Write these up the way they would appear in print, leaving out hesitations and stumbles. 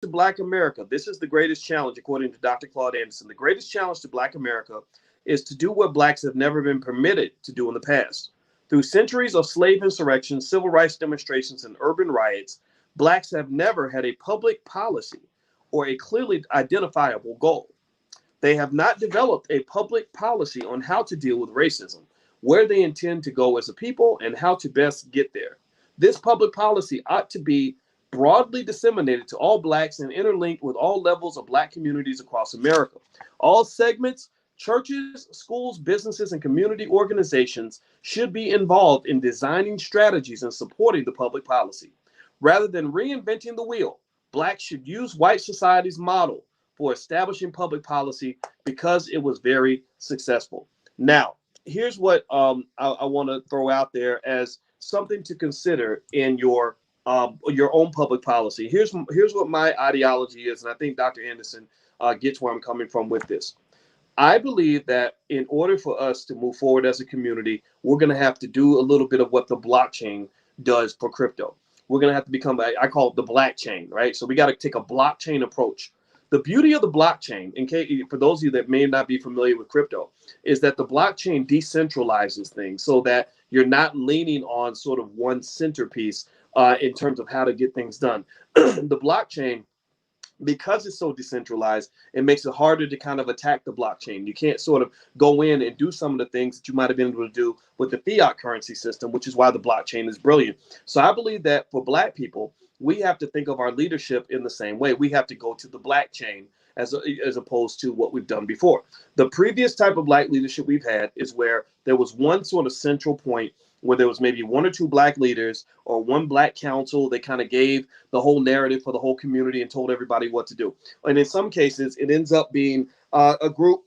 to Black America, this is the greatest challenge, according to Dr. Claude Anderson. The greatest challenge to Black America is to do what Blacks have never been permitted to do in the past. Through centuries of slave insurrections, civil rights demonstrations, and urban riots, Blacks have never had a public policy or a clearly identifiable goal. They have not developed a public policy on how to deal with racism, where they intend to go as a people, and how to best get there. This public policy ought to be broadly disseminated to all Blacks and interlinked with all levels of Black communities across America. All segments, churches, schools, businesses, and community organizations should be involved in designing strategies and supporting the public policy. Rather than reinventing the wheel, Blacks should use white society's model for establishing public policy because it was very successful. Now, here's what I want to throw out there as something to consider in your own public policy. Here's what my ideology is, and I think Dr. Anderson gets where I'm coming from with this. I believe that in order for us to move forward as a community, we're going to have to do a little bit of what the blockchain does for crypto. We're going to have to become, I call it the black chain, right? So we got to take a blockchain approach. The beauty of the blockchain, in case, for those of you that may not be familiar with crypto, is that the blockchain decentralizes things so that you're not leaning on sort of one centerpiece in terms of how to get things done. The blockchain, because it's so decentralized, it makes it harder to kind of attack the blockchain. You can't sort of go in and do some of the things that you might have been able to do with the fiat currency system, which is why the blockchain is brilliant. So I believe that for Black people, we have to think of our leadership in the same way. We have to go to the black chain as opposed to what we've done before. The previous type of Black leadership we've had is where there was one sort of central point where there was maybe one or two Black leaders or one Black council that kind of gave the whole narrative for the whole community and told everybody what to do. And in some cases, it ends up being a group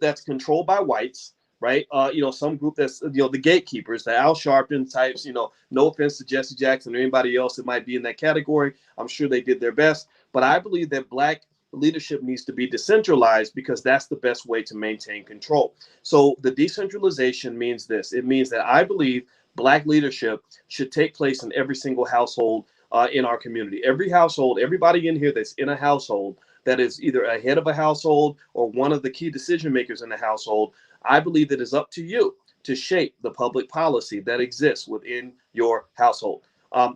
that's controlled by whites, right? Some group that's, the gatekeepers, the Al Sharpton types, no offense to Jesse Jackson or anybody else that might be in that category. I'm sure they did their best. But I believe that Black leadership needs to be decentralized because that's the best way to maintain control. So the decentralization means this. It means that I believe Black leadership should take place in every single household in our community. Every household, everybody in here that's in a household that is either a head of a household or one of the key decision makers in the household, I believe it is up to you to shape the public policy that exists within your household.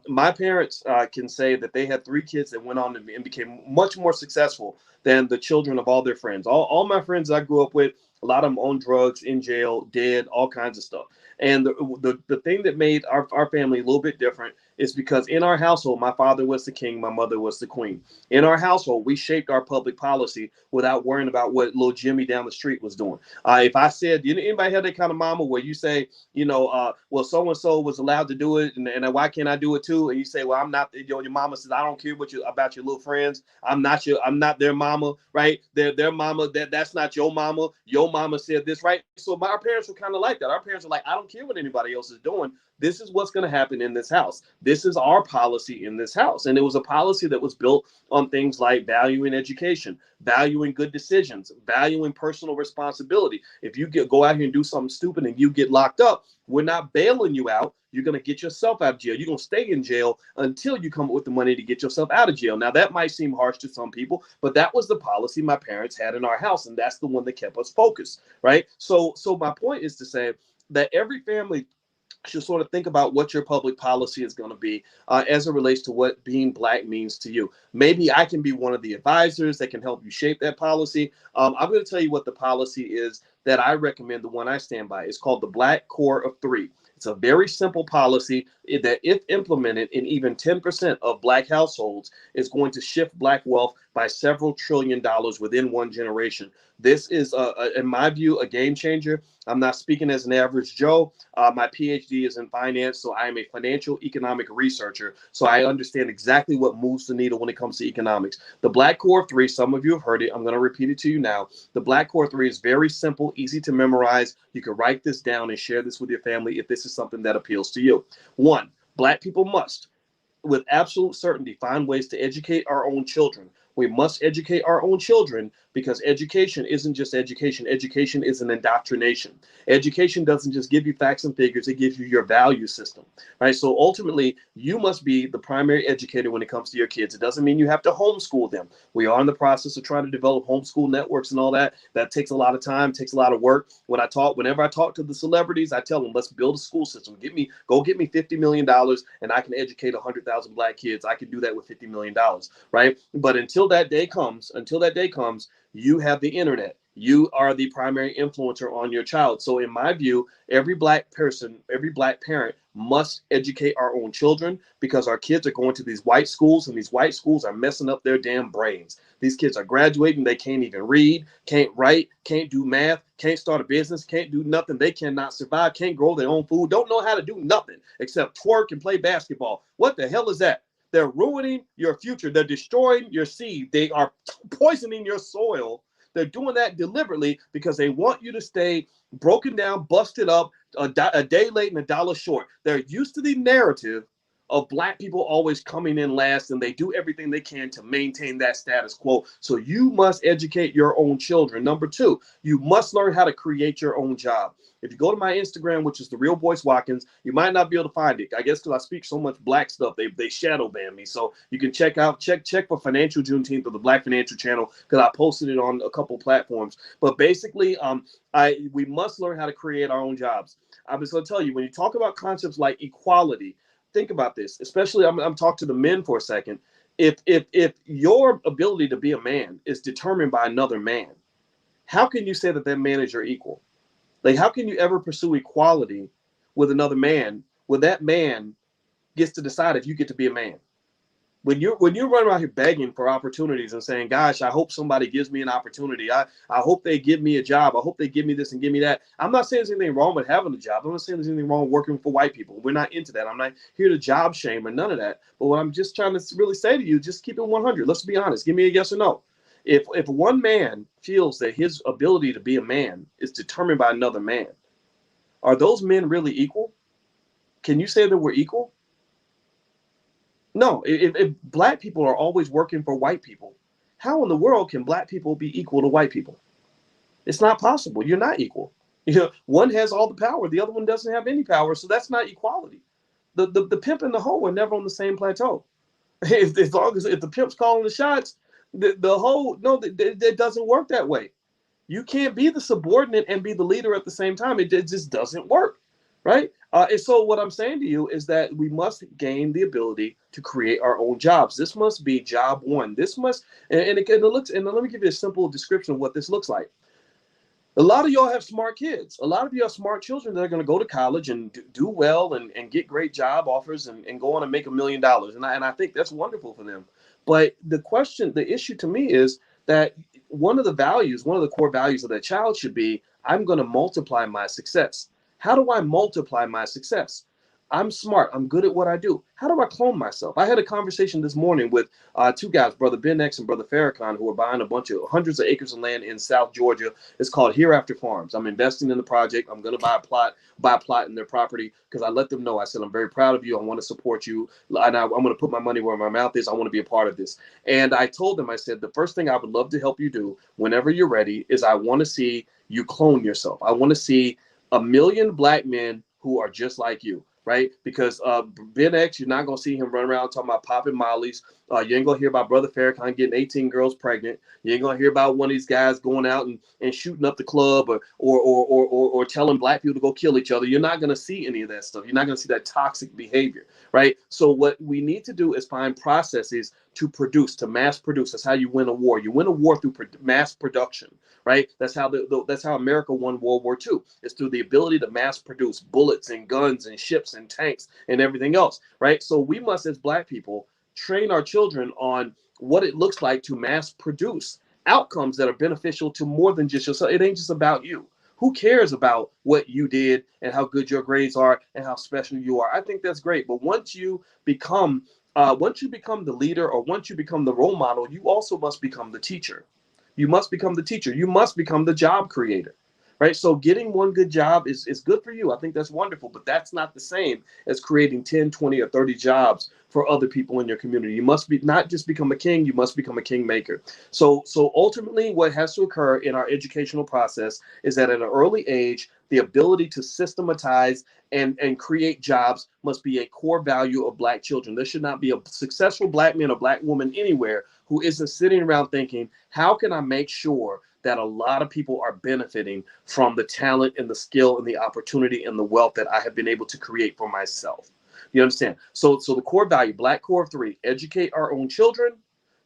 My parents can say that they had 3 kids that went on and became much more successful than the children of all their friends. All my friends I grew up with, a lot of them on drugs, in jail, dead, all kinds of stuff. And the thing that made our family a little bit different is because in our household, my father was the king, my mother was the queen. In our household, we shaped our public policy without worrying about what little Jimmy down the street was doing. If I said, anybody have that kind of mama where you say, well, so-and-so was allowed to do it, and why can't I do it too? And you say, well, I'm not, your mama says, I don't care about your little friends. I'm not their mama, right? Their mama, that's not your mama. Your mama said this, right? So our parents were kind of like that. Our parents are like, I don't care what anybody else is doing. This is what's going to happen in this house. This is our policy in this house. And it was a policy that was built on things like valuing education, valuing good decisions, valuing personal responsibility. If you go out here and do something stupid and you get locked up, we're not bailing you out. You're going to get yourself out of jail. You're going to stay in jail until you come up with the money to get yourself out of jail. Now, that might seem harsh to some people, but that was the policy my parents had in our house. And that's the one that kept us focused, right? So my point is to say that every family should sort of think about what your public policy is going to be as it relates to what being Black means to you. Maybe I can be one of the advisors that can help you shape that policy. I'm going to tell you what the policy is that I recommend, the one I stand by. It's called the Black Core of 3. It's a very simple policy that, if implemented in even 10% of Black households, is going to shift Black wealth by several $1 trillion within one generation. This is, in my view, a game changer. I'm not speaking as an average Joe. My PhD is in finance, so I am a financial economic researcher. So I understand exactly what moves the needle when it comes to economics. The Black Core 3, some of you have heard it. I'm going to repeat it to you now. The Black Core 3 is very simple, easy to memorize. You can write this down and share this with your family if this is something that appeals to you. 1, Black people must, with absolute certainty, find ways to educate our own children. We must educate our own children because education isn't just education. Education is an indoctrination. Education doesn't just give you facts and figures, it gives you your value system, right? So ultimately, you must be the primary educator when it comes to your kids. It doesn't mean you have to homeschool them. We are in the process of trying to develop homeschool networks and all that. That takes a lot of time, takes a lot of work. Whenever I talk to the celebrities, I tell them, let's build a school system. Go get me $50 million and I can educate 100,000 black kids. I can do that with $50 million, right? But until that day comes, you have the internet. You are the primary influencer on your child. So in my view, every black person, every black parent must educate our own children, because our kids are going to these white schools, and these white schools are messing up their damn brains. These kids are graduating. They can't even read, can't write, can't do math, can't start a business, can't do nothing. They cannot survive, can't grow their own food, don't know how to do nothing except twerk and play basketball. What the hell is that? They're ruining your future. They're destroying your seed. They are poisoning your soil. They're doing that deliberately because they want you to stay broken down, busted up, a day late and a dollar short. They're used to the narrative of black people always coming in last, and they do everything they can to maintain that status quo. So you must educate your own children. Number two, you must learn how to create your own job. If you go to my Instagram, which is the real Boyce Watkins, you might not be able to find it. I guess because I speak so much black stuff, they shadow ban me. So you can check for Financial Juneteenth or the Black Financial Channel, because I posted it on a couple platforms. But basically, we must learn how to create our own jobs. I'm just going to tell you, when you talk about concepts like equality, think about this. Especially, I'm talking to the men for a second. If your ability to be a man is determined by another man, how can you say that man is your equal? Like, how can you ever pursue equality with another man when that man gets to decide if you get to be a man? When you're running around here begging for opportunities and saying, gosh, I hope somebody gives me an opportunity. I hope they give me a job. I hope they give me this and give me that. I'm not saying there's anything wrong with having a job. I'm not saying there's anything wrong working for white people. We're not into that. I'm not here to job shame or none of that. But what I'm just trying to really say to you, just keep it 100. Let's be honest. Give me a yes or no. If one man feels that his ability to be a man is determined by another man, are those men really equal? Can you say that we're equal? No. If black people are always working for white people, how in the world can black people be equal to white people? It's not possible. You're not equal. One has all the power, the other one doesn't have any power, so that's not equality. The pimp and the hoe are never on the same plateau. If the pimp's calling the shots, the hoe, no, it doesn't work that way. You can't be the subordinate and be the leader at the same time. It just doesn't work, right? And so what I'm saying to you is that we must gain the ability to create our own jobs. This must be job one. This must, and it looks, and let me give you a simple description of what this looks like. A lot of y'all have smart kids. A lot of you have smart children that are going to go to college and do well and get great job offers and go on and make $1 million. And I think that's wonderful for them. But the issue to me is that one of the core values of that child should be, I'm going to multiply my success. How do I multiply my success? I'm smart. I'm good at what I do. How do I clone myself? I had a conversation this morning with two guys, Brother Ben X and Brother Farrakhan, who are buying hundreds of acres of land in South Georgia. It's called Hereafter Farms. I'm investing in the project. I'm going to buy a plot in their property, because I let them know. I said, I'm very proud of you. I want to support you. And I'm going to put my money where my mouth is. I want to be a part of this. And I told them, I said, the first thing I would love to help you do whenever you're ready is I want to see you clone yourself. I want to see 1 million black men who are just like you. Right? Because Ben X, you're not going to see him run around talking about popping mollies. You ain't going to hear about Brother Farrakhan getting 18 girls pregnant. You ain't going to hear about one of these guys going out and shooting up the club or telling black people to go kill each other. You're not going to see any of that stuff. You're not going to see that toxic behavior. Right? So what we need to do is find processes to mass produce. That's how you win a war. You win a war through mass production. Right? That's how that's how America won World War II. It's through the ability to mass produce bullets and guns and ships and tanks and everything else. Right? So we must, as black people, train our children on what it looks like to mass produce outcomes that are beneficial to more than just yourself. It ain't just about you. Who cares about what you did and how good your grades are and how special you are? I think that's great. But once you become the leader, or once you become the role model, you also must become the teacher. You must become the teacher. You must become the job creator, right? So getting one good job is good for you. I think that's wonderful, but that's not the same as creating 10, 20, or 30 jobs for other people in your community. You must be not just become a king, you must become a kingmaker. So ultimately what has to occur in our educational process is that at an early age, the ability to systematize and create jobs must be a core value of Black children. There should not be a successful Black man or Black woman anywhere who isn't sitting around thinking, how can I make sure that a lot of people are benefiting from the talent and the skill and the opportunity and the wealth that I have been able to create for myself? You understand? So the core value, Black core 3, educate our own children,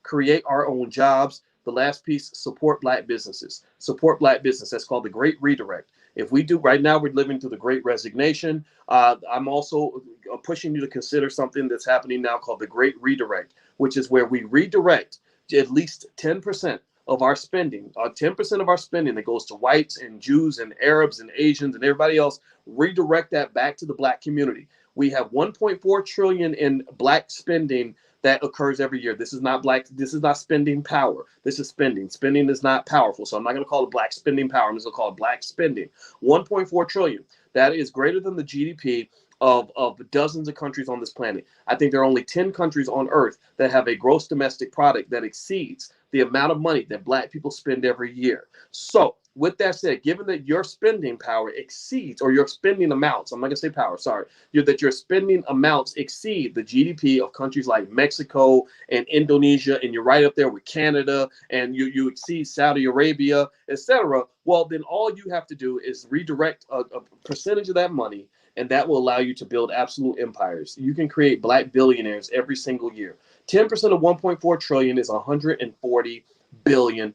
create our own jobs. The last piece, support Black businesses. Support Black business. That's called the Great Redirect. If we do, right now we're living through the Great Resignation. I'm also pushing you to consider something that's happening now called the Great Redirect, which is where we redirect at least 10% of our spending, 10% of our spending that goes to whites and Jews and Arabs and Asians and everybody else, redirect that back to the Black community. We have 1.4 trillion in Black spending that occurs every year. This is not Black. This is not spending power. This is spending. Spending is not powerful. So I'm not going to call it Black spending power. I'm just going to call it Black spending. 1.4 trillion. That is greater than the GDP of dozens of countries on this planet. I think there are only 10 countries on earth that have a gross domestic product that exceeds the amount of money that Black people spend every year. So with that said, given that your spending power exceeds, or your spending amounts, I'm not going to say power, sorry, that your spending amounts exceed the GDP of countries like Mexico and Indonesia, and you're right up there with Canada, and you exceed Saudi Arabia, etc., well, then all you have to do is redirect a percentage of that money, and that will allow you to build absolute empires. You can create Black billionaires every single year. 10% of 1.4 trillion is $140 billion.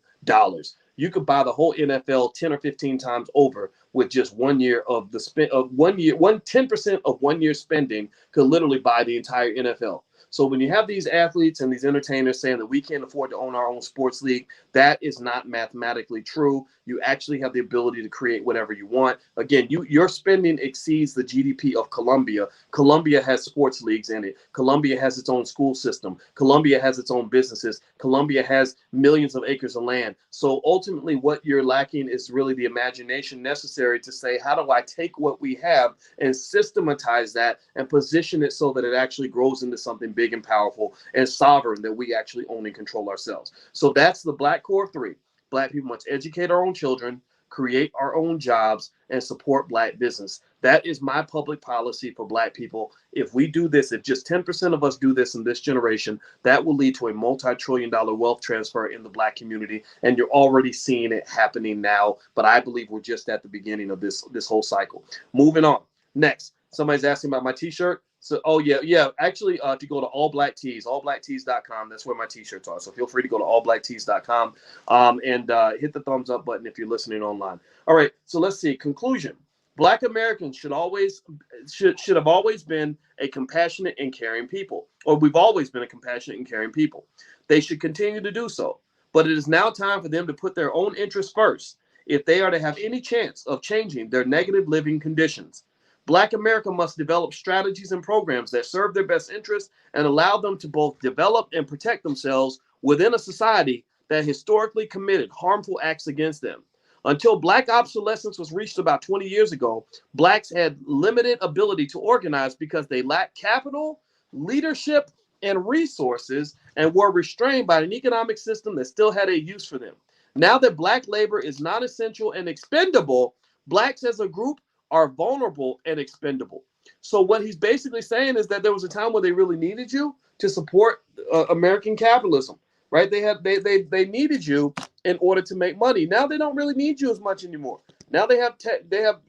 You could buy the whole NFL 10 or 15 times over with just 1 year of the spend of 1 year. 10% of 1 year spending could literally buy the entire NFL. So when you have these athletes and these entertainers saying that we can't afford to own our own sports league, that is not mathematically true. You actually have the ability to create whatever you want. Again, your spending exceeds the GDP of Colombia. Colombia has sports leagues in it. Colombia has its own school system. Colombia has its own businesses. Colombia has millions of acres of land. So ultimately what you're lacking is really the imagination necessary to say, how do I take what we have and systematize that and position it so that it actually grows into something big and powerful and sovereign that we actually own and control ourselves. So that's the Black core 3. Black people must educate our own children, create our own jobs, and support Black business. That is my public policy for Black people. If we do this, if just 10% of us do this in this generation, that will lead to a multi-trillion-dollar wealth transfer in the Black community. And you're already seeing it happening now. But I believe we're just at the beginning of this whole cycle. Moving on. Next, somebody's asking about my t-shirt. So, oh yeah. Actually, if you go to All Black Tees, allblacktees.com, that's where my t-shirts are. So feel free to go to allblacktees.com and hit the thumbs up button if you're listening online. All right. So let's see. Conclusion. Black Americans should have always been a compassionate and caring people, or we've always been a compassionate and caring people. They should continue to do so, but it is now time for them to put their own interests first if they are to have any chance of changing their negative living conditions. Black America must develop strategies and programs that serve their best interests and allow them to both develop and protect themselves within a society that historically committed harmful acts against them. Until Black obsolescence was reached about 20 years ago, Blacks had limited ability to organize because they lacked capital, leadership, and resources, and were restrained by an economic system that still had a use for them. Now that Black labor is non-essential and expendable, Blacks as a group are vulnerable and expendable. So what he's basically saying is that there was a time where they really needed you to support American capitalism, right? They needed you in order to make money. Now they don't really need you as much anymore. Now they have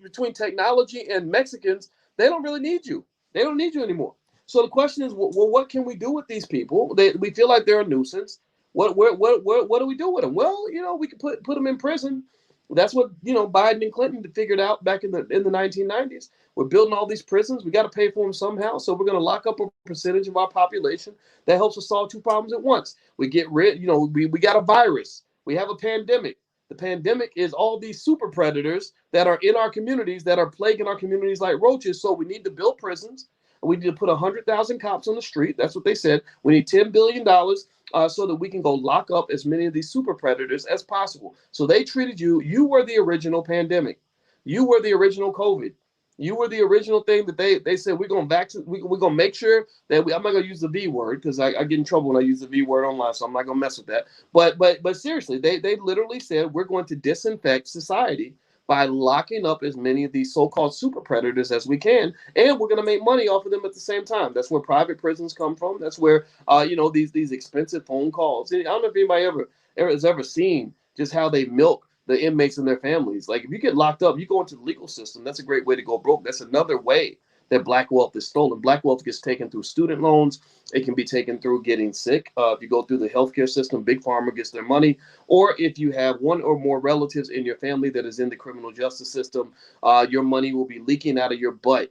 between technology and Mexicans, they don't really need you. They don't need you anymore. So the question is, well, what can we do with these people? We feel like they're a nuisance. What do we do with them? Well, we can put them in prison. That's what Biden and Clinton figured out back in the 1990s. We're building all these prisons. We got to pay for them somehow. So we're going to lock up a percentage of our population that helps us solve two problems at once. We get rid, we got a virus. We have a pandemic. The pandemic is all these super predators that are in our communities that are plaguing our communities like roaches. So we need to build prisons. We need to put 100,000 cops on the street. That's what they said. We need $10 billion so that we can go lock up as many of these super predators as possible. So they treated you. You were the original pandemic. You were the original COVID. You were the original thing that they said we're going to vaccinate. We're going to make sure that I'm not going to use the V word because I get in trouble when I use the V word online, so I'm not going to mess with that. But seriously, they literally said we're going to disinfect society by locking up as many of these so-called super predators as we can, and we're going to make money off of them at the same time. That's where private prisons come from. That's where these expensive phone calls. I don't know if anybody ever has ever seen just how they milk the inmates and their families. Like if you get locked up, you go into the legal system. That's a great way to go broke. That's another way that black wealth is stolen. Black wealth gets taken through student loans. It can be taken through getting sick. If you go through the healthcare system, Big Pharma gets their money. Or if you have one or more relatives in your family that is in the criminal justice system, your money will be leaking out of your butt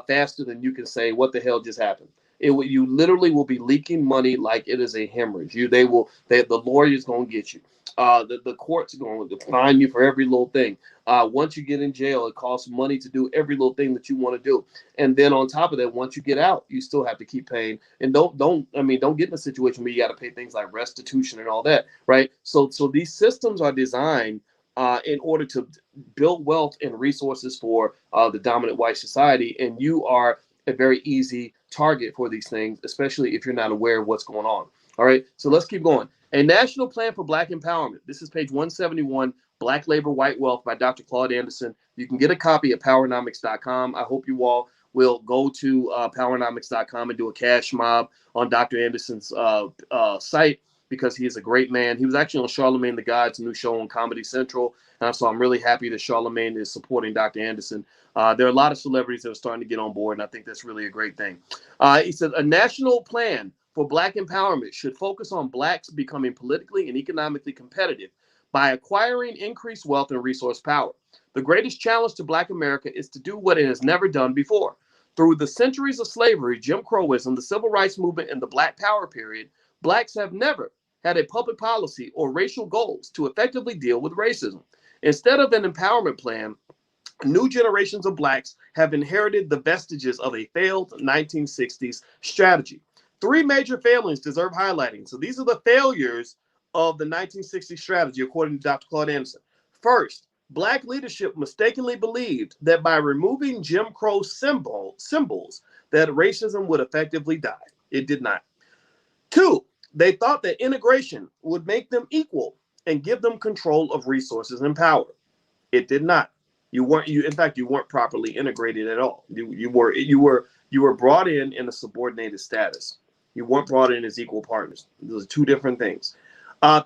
faster than you can say, what the hell just happened? You literally will be leaking money like it is a hemorrhage. The lawyer's going to get you. The court's going to fine you for every little thing. Once you get in jail, it costs money to do every little thing that you want to do. And then on top of that, once you get out, you still have to keep paying. And don't get in a situation where you got to pay things like restitution and all that, right? So these systems are designed in order to build wealth and resources for the dominant white society, and you are a very easy target for these things, especially if you're not aware of what's going on. All right, so let's keep going. A National Plan for Black Empowerment. This is page 171, Black Labor, White Wealth by Dr. Claude Anderson. You can get a copy at powernomics.com. I hope you all will go to powernomics.com and do a cash mob on Dr. Anderson's site because he is a great man. He was actually on Charlemagne the God's new show on Comedy Central. So I'm really happy that Charlemagne is supporting Dr. Anderson. There are a lot of celebrities that are starting to get on board, and I think that's really a great thing. He says a national plan for Black empowerment should focus on Blacks becoming politically and economically competitive by acquiring increased wealth and resource power. The greatest challenge to Black America is to do what it has never done before. Through the centuries of slavery, Jim Crowism, the Civil Rights Movement, and the Black Power period, Blacks have never had a public policy or racial goals to effectively deal with racism. Instead of an empowerment plan, new generations of Blacks have inherited the vestiges of a failed 1960s strategy. Three major failings deserve highlighting. So these are the failures of the 1960s strategy, according to Dr. Claude Anderson. First, Black leadership mistakenly believed that by removing Jim Crow symbols, that racism would effectively die. It did not. Two, they thought that integration would make them equal and give them control of resources and power. It did not. In fact, you weren't properly integrated at all. You were brought in a subordinated status. You weren't brought in as equal partners. Those are two different things.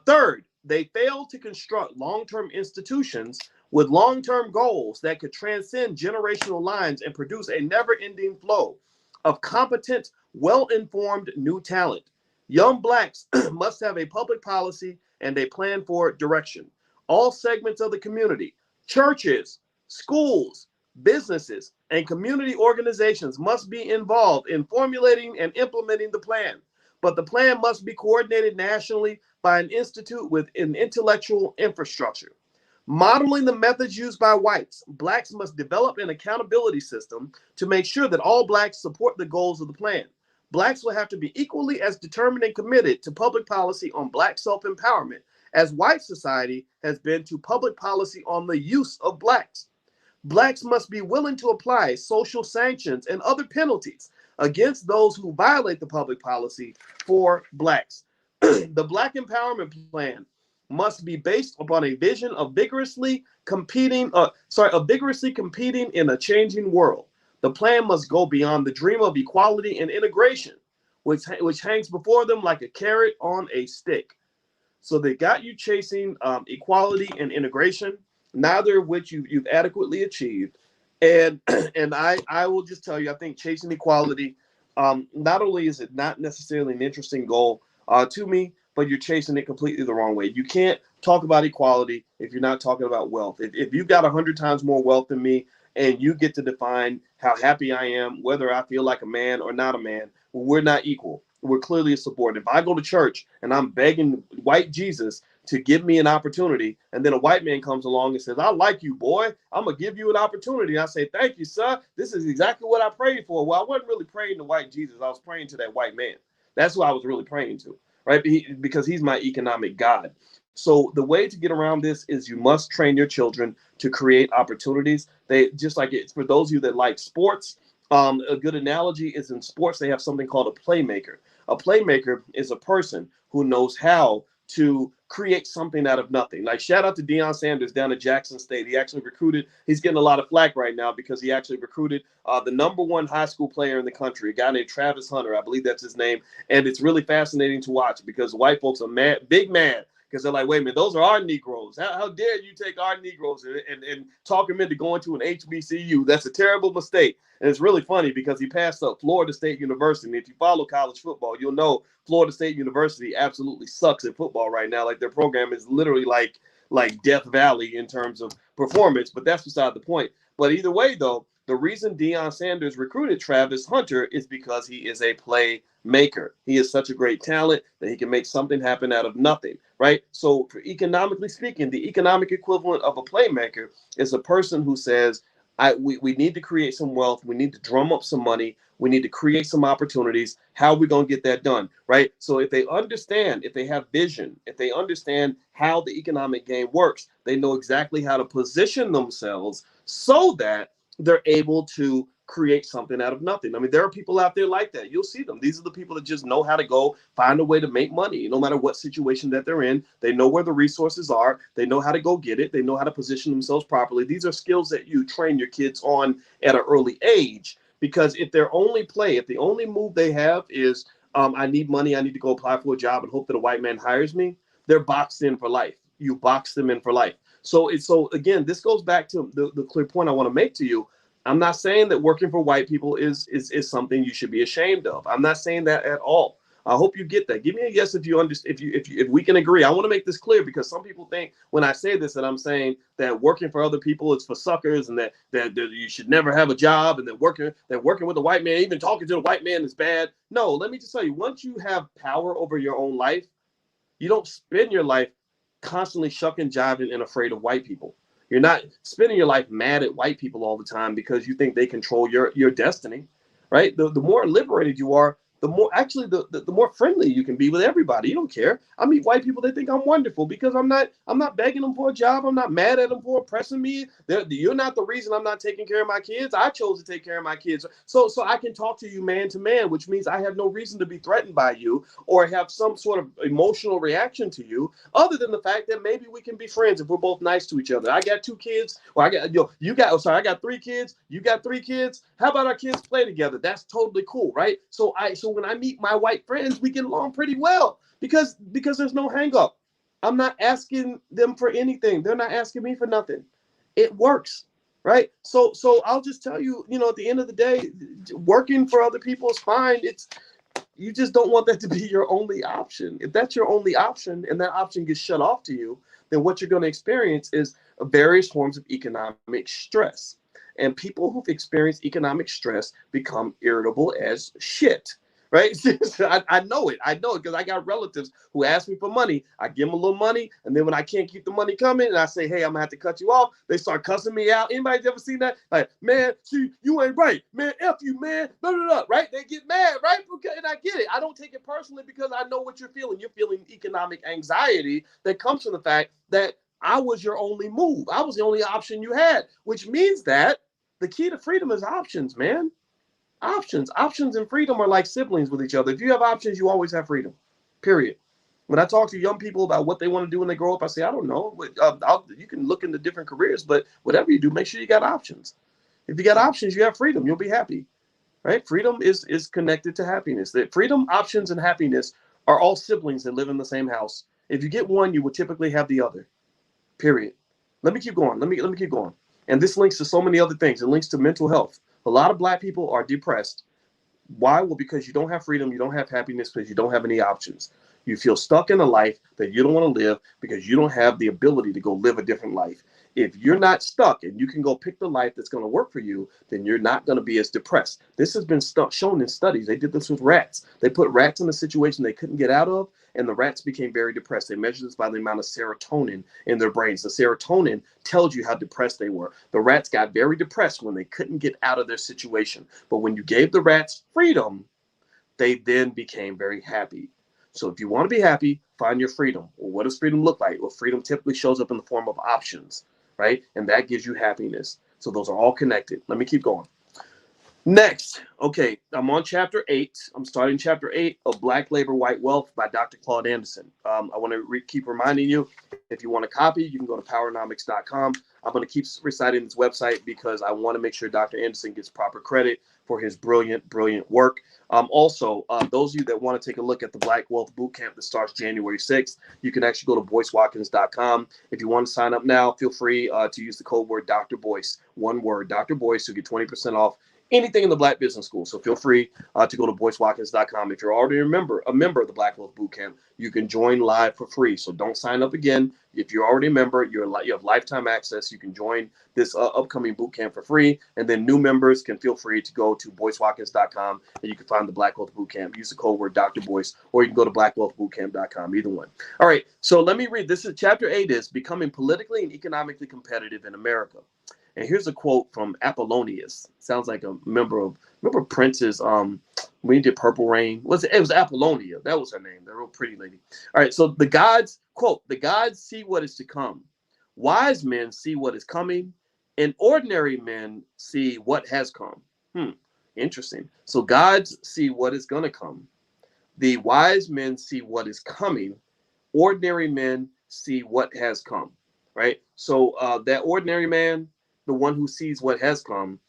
Third, they failed to construct long-term institutions with long-term goals that could transcend generational lines and produce a never-ending flow of competent, well-informed new talent. Young Blacks must have a public policy and a plan for direction. All segments of the community, churches, schools, businesses, and community organizations must be involved in formulating and implementing the plan. But the plan must be coordinated nationally by an institute with an intellectual infrastructure. Modeling the methods used by whites, Blacks must develop an accountability system to make sure that all Blacks support the goals of the plan. Blacks will have to be equally as determined and committed to public policy on Black self-empowerment as white society has been to public policy on the use of Blacks. Blacks must be willing to apply social sanctions and other penalties against those who violate the public policy for Blacks. The Black Empowerment Plan must be based upon a vision of vigorously competing in a changing world. The plan must go beyond the dream of equality and integration, which hangs before them like a carrot on a stick. So they got you chasing equality and integration, neither of which you've adequately achieved. And I will just tell you, I think chasing equality, not only is it not necessarily an interesting goal to me, but you're chasing it completely the wrong way. You can't talk about equality if you're not talking about wealth. If you've got 100 times more wealth than me and you get to define how happy I am, whether I feel like a man or not a man, well, we're not equal. We're clearly a subordinate. If I go to church and I'm begging white Jesus to give me an opportunity, and then a white man comes along and says, I like you, boy. I'm going to give you an opportunity. I say, thank you, sir. This is exactly what I prayed for. Well, I wasn't really praying to white Jesus. I was praying to that white man. That's who I was really praying to, right? Because he's my economic God. So the way to get around this is you must train your children to create opportunities. They just like it's for those of you that like sports. A good analogy is in sports, they have something called a playmaker. A playmaker is a person who knows how to create something out of nothing. Like shout out to Deion Sanders down at Jackson State. He actually recruited, he's getting a lot of flack right now because he actually recruited the #1 high school player in the country, a guy named Travis Hunter. I believe that's his name. And it's really fascinating to watch because white folks are mad, big mad because they're like, wait a minute, those are our Negroes. How dare you take our Negroes and talk them into going to an HBCU? That's a terrible mistake. And it's really funny because he passed up Florida State University. And if you follow college football, you'll know Florida State University absolutely sucks at football right now. Like their program is literally like Death Valley in terms of performance, but that's beside the point. But either way, though, the reason Deion Sanders recruited Travis Hunter is because he is a playmaker. He is such a great talent that he can make something happen out of nothing, right? So for economically speaking, the economic equivalent of a playmaker is a person who says, we need to create some wealth. We need to drum up some money. We need to create some opportunities. How are we going to get that done, right? So if they understand, if they have vision, if they understand how the economic game works, they know exactly how to position themselves so that they're able to create something out of nothing. I mean, there are people out there like that. You'll see them. These are the people that just know how to go find a way to make money, no matter what situation that they're in. They know where the resources are. They know how to go get it. They know how to position themselves properly. These are skills that you train your kids on at an early age, because if their only play, if the only move they have is, I need money, I need to go apply for a job and hope that a white man hires me, they're boxed in for life. You box them in for life. So again, this goes back to the clear point I want to make to you. I'm not saying that working for white people is something you should be ashamed of. I'm not saying that at all. I hope you get that. Give me a yes if you understand. If we can agree. I want to make this clear because some people think when I say this that I'm saying that working for other people is for suckers and that you should never have a job and that working with a white man, even talking to the white man, is bad. No, let me just tell you. Once you have power over your own life, you don't spend your life constantly shucking, jiving, and afraid of white people. You're not spending your life mad at white people all the time because you think they control your destiny, right? The more liberated you are, the more actually the more friendly you can be with everybody. You don't care. I meet white people, they think I'm wonderful because I'm not begging them for a job. I'm not mad at them for oppressing me. You're not the reason I'm not taking care of my kids. I chose to take care of my kids. So I can talk to you man to man, which means I have no reason to be threatened by you or have some sort of emotional reaction to you, other than the fact that maybe we can be friends if we're both nice to each other. I got 2 kids, or I got 3 kids, you got 3 kids. How about our kids play together? That's totally cool, right? So when I meet my white friends, we get along pretty well because there's no hang up. I'm not asking them for anything. They're not asking me for nothing. It works, right? So I'll just tell you, at the end of the day, working for other people is fine. You just don't want that to be your only option. If that's your only option and that option gets shut off to you, then what you're going to experience is various forms of economic stress. And people who've experienced economic stress become irritable as shit, right? I know it. I know it because I got relatives who ask me for money. I give them a little money, and then when I can't keep the money coming, and I say, "Hey, I'm gonna have to cut you off," they start cussing me out. Anybody ever seen that? Like, man, see, you ain't right, man. F you, man. Blah, blah, blah, right? They get mad, right? And I get it. I don't take it personally because I know what you're feeling. You're feeling economic anxiety that comes from the fact that I was your only move. I was the only option you had, which means that the key to freedom is options, man. Options and freedom are like siblings with each other. If you have options, you always have freedom, period. When I talk to young people about what they want to do when they grow up, I say, I don't know. You can look into different careers, but whatever you do, make sure you got options. If you got options, you have freedom. You'll be happy, right? Freedom is connected to happiness. That freedom, options, and happiness are all siblings that live in the same house. If you get one, you will typically have the other, period. Let me keep going. Let me keep going. And this links to so many other things. It links to mental health. A lot of Black people are depressed. Why? Well, because you don't have freedom, you don't have happiness, because you don't have any options. You feel stuck in a life that you don't want to live because you don't have the ability to go live a different life. If you're not stuck and you can go pick the life that's going to work for you, then you're not going to be as depressed. This has been shown in studies. They did this with rats. They put rats in a situation they couldn't get out of, and the rats became very depressed. They measured this by the amount of serotonin in their brains. The serotonin tells you how depressed they were. The rats got very depressed when they couldn't get out of their situation. But when you gave the rats freedom, they then became very happy. So if you want to be happy, find your freedom. Well, what does freedom look like? Well, freedom typically shows up in the form of options, right? And that gives you happiness. So those are all connected. Let me keep going. Next, okay, I'm on chapter 8. I'm starting chapter 8 of Black Labor, White Wealth by Dr. Claude Anderson. I want to keep reminding you, if you want a copy, you can go to powernomics.com. I'm going to keep reciting this website because I want to make sure Dr. Anderson gets proper credit for his brilliant, brilliant work. Also, those of you that want to take a look at the Black Wealth Bootcamp that starts January 6th, you can actually go to boycewatkins.com. If you want to sign up now, feel free to use the code word Dr. Boyce. One word, Dr. Boyce, to get 20% off anything in the Black Business School. So feel free to go to boycewatkins.com. If you're already a member of the Black Wealth Bootcamp, you can join live for free. So don't sign up again. If you're already a member, you have lifetime access. You can join this upcoming bootcamp for free. And then new members can feel free to go to boycewatkins.com and you can find the Black Wealth Bootcamp. Use the code word Dr. Boyce, or you can go to blackwealthbootcamp.com, either one. All right, so let me read. This is chapter 8 is Becoming Politically and Economically Competitive in America. And here's a quote from Apollonius. Sounds like a remember Prince's when he did Purple Rain. It was Apollonia. That was her name. The real pretty lady. All right. So the gods, quote, the gods see what is to come. Wise men see what is coming, and ordinary men see what has come. Interesting. So gods see what is gonna come. The wise men see what is coming. Ordinary men see what has come. Right. So that ordinary man, the one who sees what has come,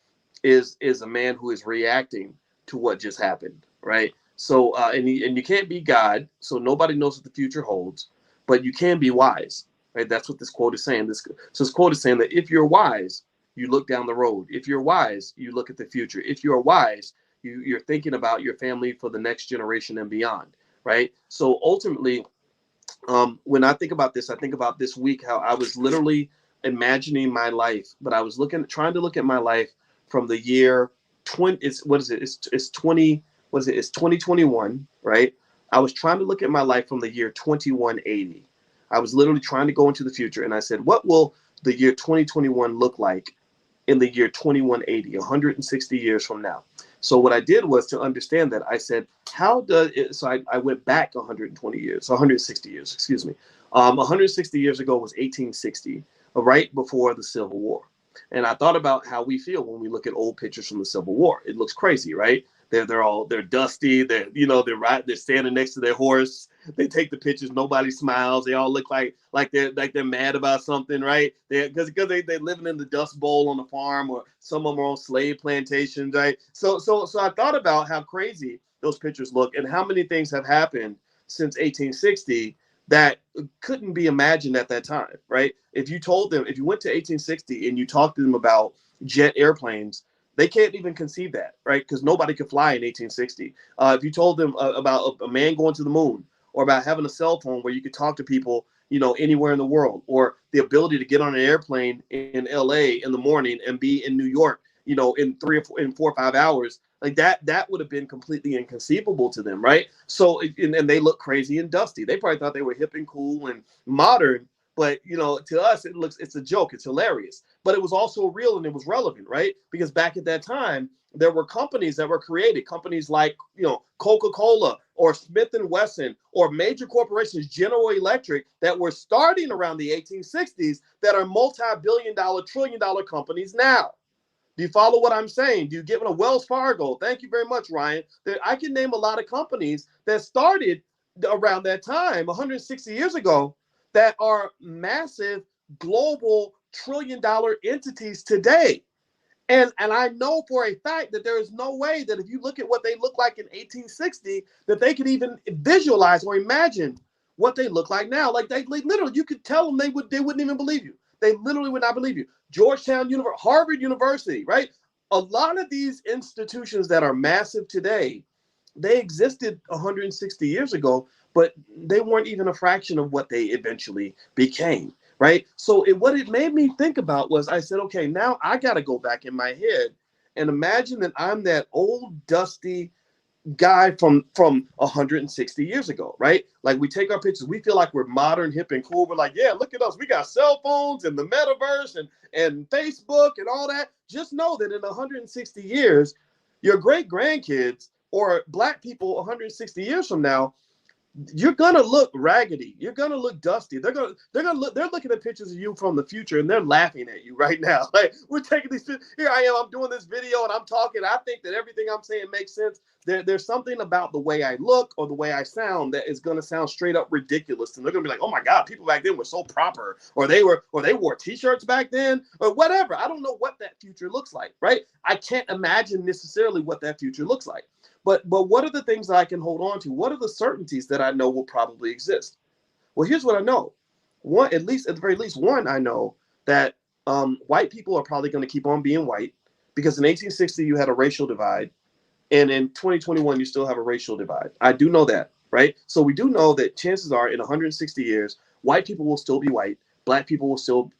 is a man who is reacting to what just happened, right? So and you can't be God, so nobody knows what the future holds, but you can be wise, right? That's what this quote is saying. This quote is saying that if you're wise, you look down the road. If you're wise, you look at the future. If you're wise, you're thinking about your family for the next generation and beyond, right? So ultimately, when I think about this, I think about this week how I was literally imagining my life, but I was trying to look at my life from the year 20. It's 2021, right? I was trying to look at my life from the year 2180. I was literally trying to go into the future, and I said, what will the year 2021 look like in the year 2180, 160 years from now? So what I did was, to understand that, I said, how does it, so I went back 120 years, 160 years, excuse me. 160 years ago was 1860, right before the Civil War. And I thought about how we feel when we look at old pictures from the Civil War. It looks crazy, right? They're dusty. They're standing next to their horse. They take the pictures. Nobody smiles. They all look like they're mad about something, right? Because they're living in the Dust Bowl on the farm, or some of them are on slave plantations, right? So I thought about how crazy those pictures look and how many things have happened since 1860 that couldn't be imagined at that time, right? If you went to 1860 and you talked to them about jet airplanes, they can't even conceive that, right? Because nobody could fly in 1860. If you told them about a man going to the moon, or about having a cell phone where you could talk to people, anywhere in the world, or the ability to get on an airplane in LA in the morning and be in New York, in 4 or 5 hours, like that would have been completely inconceivable to them, right? So, and they look crazy and dusty. They probably thought they were hip and cool and modern, but to us, it's a joke. It's hilarious, but it was also real and it was relevant, right? Because back at that time, there were companies that were created, companies like, Coca-Cola or Smith & Wesson, or major corporations, General Electric, that were starting around the 1860s, that are multi-billion-dollar, trillion-dollar companies now. Do you follow what I'm saying? Do you get a Wells Fargo? Thank you very much, Ryan. I can name a lot of companies that started around that time, 160 years ago, that are massive global trillion-dollar entities today. And I know for a fact that there is no way that if you look at what they look like in 1860, that they could even visualize or imagine what they look like now. Like they literally, you could tell them they wouldn't even believe you. They literally would not believe you. Georgetown University, Harvard University, right? A lot of these institutions that are massive today, they existed 160 years ago, but they weren't even a fraction of what they eventually became. Right. So what it made me think about was, I said, okay, now I got to go back in my head and imagine that I'm that old, dusty guy from 160 years ago. Right. Like, we take our pictures. We feel like we're modern, hip and cool. We're like, yeah, look at us. We got cell phones and the metaverse and Facebook and all that. Just know that in 160 years, your great grandkids or Black people 160 years from now, you're gonna look raggedy. You're gonna look dusty. They're looking at pictures of you from the future and they're laughing at you right now. Like, we're taking these, here I am, I'm doing this video and I'm talking. I think that everything I'm saying makes sense. There's something about the way I look or the way I sound that is gonna sound straight up ridiculous. And they're gonna be like, oh my God, people back then were so proper, or they wore t-shirts back then, or whatever. I don't know what that future looks like, right? I can't imagine necessarily what that future looks like. But what are the things that I can hold on to? What are the certainties that I know will probably exist? Well, here's what I know. One, at least at the very least, one, I know that white people are probably going to keep on being white, because in 1860 you had a racial divide, and in 2021 you still have a racial divide. I do know that, right? So we do know that chances are in 160 years, white people will still be white, black people will still,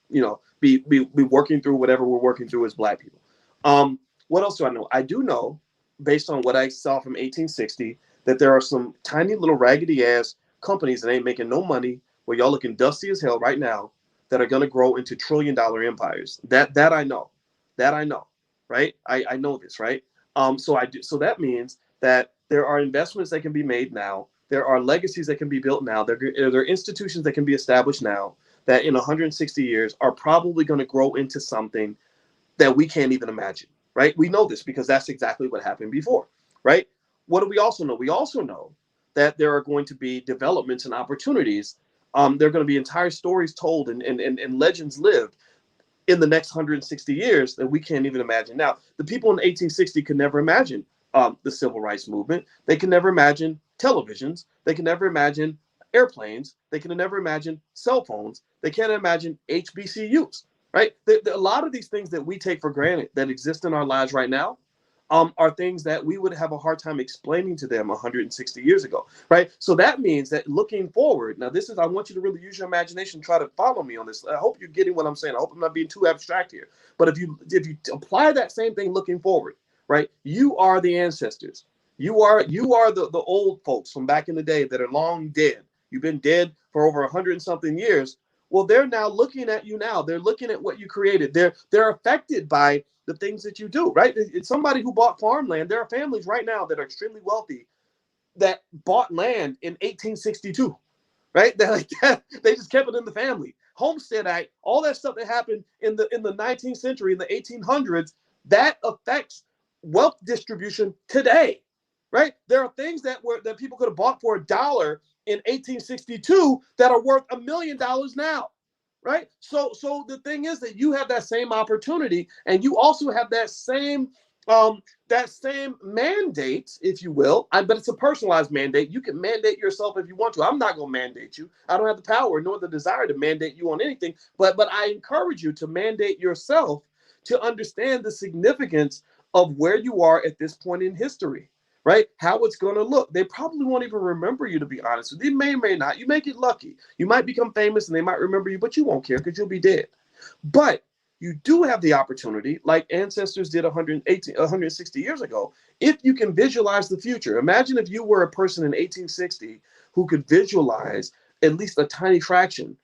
be working through whatever we're working through as black people. What else do I know? I do know, based on what I saw from 1860, that there are some tiny little raggedy ass companies that ain't making no money, where y'all looking dusty as hell right now, that are going to grow into trillion-dollar empires. That I know. That I know, right? I know this, right? So I do. So that means that there are investments that can be made now. There are legacies that can be built now. There are institutions that can be established now that in 160 years are probably going to grow into something that we can't even imagine, right? We know this because that's exactly what happened before, right? What do we also know? We also know that there are going to be developments and opportunities. There are going to be entire stories told and legends lived in the next 160 years that we can't even imagine. Now, the people in 1860 could never imagine the civil rights movement. They can never imagine televisions. They can never imagine airplanes. They can never imagine cell phones. They can't imagine HBCUs, right? A lot of these things that we take for granted that exist in our lives right now are things that we would have a hard time explaining to them 160 years ago, right? So that means that looking forward, now this is, I want you to really use your imagination, try to follow me on this. I hope you're getting what I'm saying. I hope I'm not being too abstract here. But if you apply that same thing looking forward, right? You are the ancestors. You are the old folks from back in the day that are long dead. You've been dead for over 100 and something years. Well, they're now looking at you now. They're looking at what you created. They're affected by the things that you do, right? It's somebody who bought farmland. There are families right now that are extremely wealthy that bought land in 1862, right? They're like that. They just kept it in the family. Homestead Act, all that stuff that happened in the 19th century, in the 1800s, that affects wealth distribution today, right? There are things that people could have bought for $1 in 1862 that are worth $1 million now. Right. So the thing is that you have that same opportunity, and you also have that same mandate, if you will. But it's a personalized mandate. You can mandate yourself if you want to. I'm not going to mandate you. I don't have the power nor the desire to mandate you on anything. But I encourage you to mandate yourself to understand the significance of where you are at this point in history. Right? How it's going to look. They probably won't even remember you, to be honest with you. They may or may not. You may get lucky. You might become famous and they might remember you, but you won't care because you'll be dead. But you do have the opportunity, like ancestors did 160 years ago, if you can visualize the future. Imagine if you were a person in 1860 who could visualize at least a tiny fraction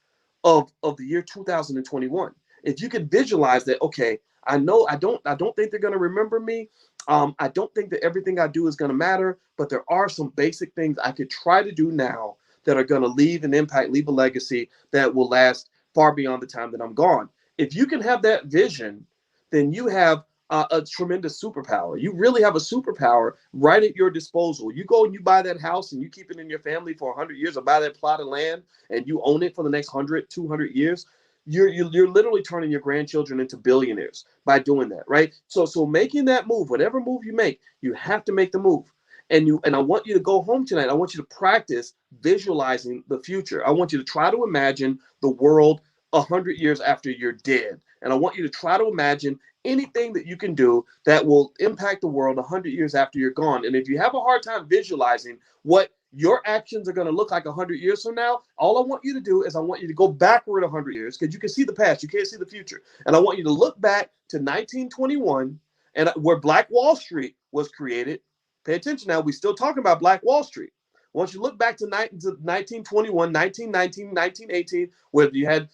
of the year 2021. If you could visualize that, okay, I don't think they're going to remember me. I don't think that everything I do is going to matter, but there are some basic things I could try to do now that are going to leave an impact, leave a legacy that will last far beyond the time that I'm gone. If you can have that vision, then you have a tremendous superpower. You really have a superpower right at your disposal. You go and you buy that house and you keep it in your family for 100 years, or buy that plot of land and you own it for the next 100, 200 years. You're literally turning your grandchildren into billionaires by doing that, right? So making that move, whatever move you make, you have to make the move. And I want you to go home tonight. I want you to practice visualizing the future. I want you to try to imagine the world 100 years after you're dead. And I want you to try to imagine anything that you can do that will impact the world 100 years after you're gone. And if you have a hard time visualizing what your actions are going to look like 100 years from now, all I want you to do is I want you to go backward 100 years, because you can see the past, you can't see the future. And I want you to look back to 1921 and where Black Wall Street was created. Pay attention now, we're still talking about Black Wall Street. Once you look back to 1921, 1919, 1918, where you had,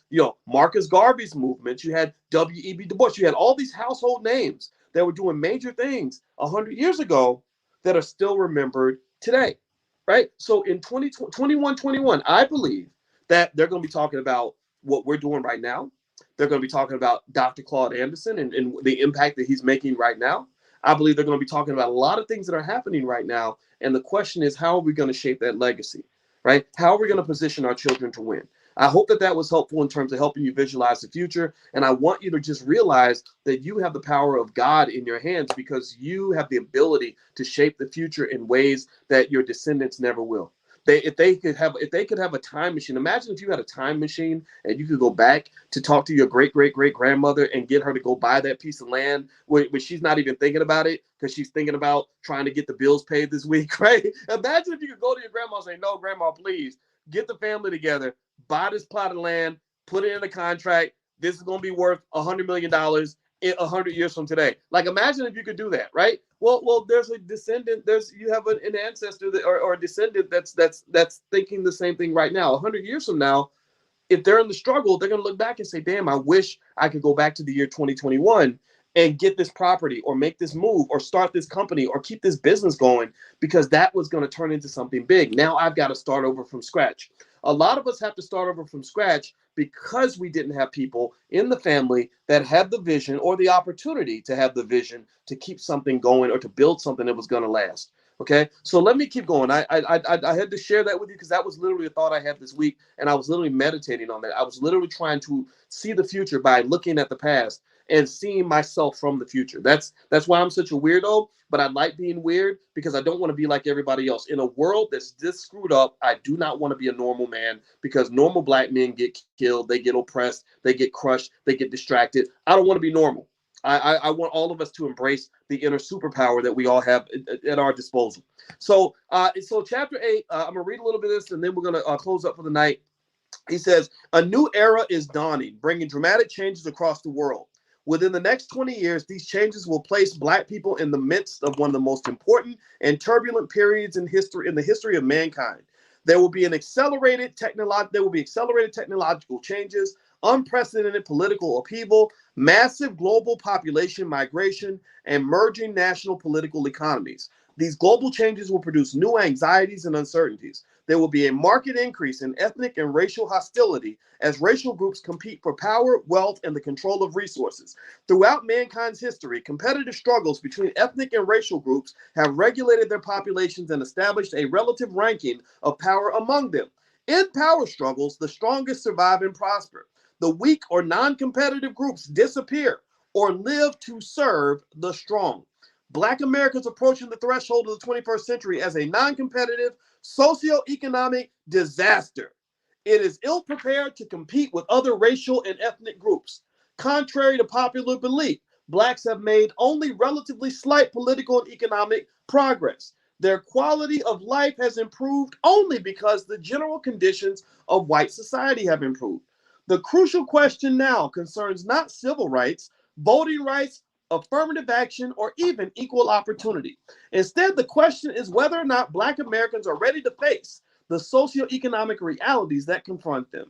Marcus Garvey's movement, you had W.E.B. Du Bois, you had all these household names that were doing major things 100 years ago that are still remembered today. right? So in 2021, I believe that they're going to be talking about what we're doing right now. They're going to be talking about Dr. Claude Anderson and the impact that he's making right now. I believe they're going to be talking about a lot of things that are happening right now. And the question is, how are we going to shape that legacy, right? How are we going to position our children to win? I hope that that was helpful in terms of helping you visualize the future. And I want you to just realize that you have the power of God in your hands because you have the ability to shape the future in ways that your descendants never will. If they could have a time machine, imagine if you had a time machine and you could go back to talk to your great grandmother and get her to go buy that piece of land when she's not even thinking about it because she's thinking about trying to get the bills paid this week, right? Imagine if you could go to your grandma and say, "No, grandma, please get the family together, buy this plot of land, put it in a contract. This is going to be worth $100 million in 100 years from today." Like, imagine if you could do that, right? Well, there's a descendant. You have an ancestor or a descendant that's thinking the same thing right now. 100 years from now, if they're in the struggle, they're going to look back and say, "Damn, I wish I could go back to the year 2021 and get this property or make this move or start this company or keep this business going because that was going to turn into something big. Now I've got to start over from scratch." A lot of us have to start over from scratch because we didn't have people in the family that had the vision or the opportunity to have the vision to keep something going or to build something that was going to last. Okay, so let me keep going. I had to share that with you because that was literally a thought I had this week, and I was literally meditating on that. I was literally trying to see the future by looking at the past and seeing myself from the future. That's why I'm such a weirdo, but I like being weird because I don't want to be like everybody else. In a world that's this screwed up, I do not want to be a normal man because normal black men get killed, they get oppressed, they get crushed, they get distracted. I don't want to be normal. I want all of us to embrace the inner superpower that we all have at our disposal. So chapter 8, I'm going to read a little bit of this, and then we're going to close up for the night. He says, a new era is dawning, bringing dramatic changes across the world. Within the next 20 years, these changes will place Black people in the midst of one of the most important and turbulent periods in the history of mankind. There will be accelerated technological changes, unprecedented political upheaval, massive global population migration, and merging national political economies. These global changes will produce new anxieties and uncertainties. There will be a marked increase in ethnic and racial hostility as racial groups compete for power, wealth, and the control of resources. Throughout mankind's history, competitive struggles between ethnic and racial groups have regulated their populations and established a relative ranking of power among them. In power struggles, the strongest survive and prosper. The weak or non-competitive groups disappear or live to serve the strong. Black Americans approaching the threshold of the 21st century as a non-competitive socioeconomic disaster. It is ill-prepared to compete with other racial and ethnic groups. Contrary to popular belief, Blacks have made only relatively slight political and economic progress. Their quality of life has improved only because the general conditions of white society have improved. The crucial question now concerns not civil rights, voting rights, affirmative action, or even equal opportunity. Instead, the question is whether or not Black Americans are ready to face the socioeconomic realities that confront them.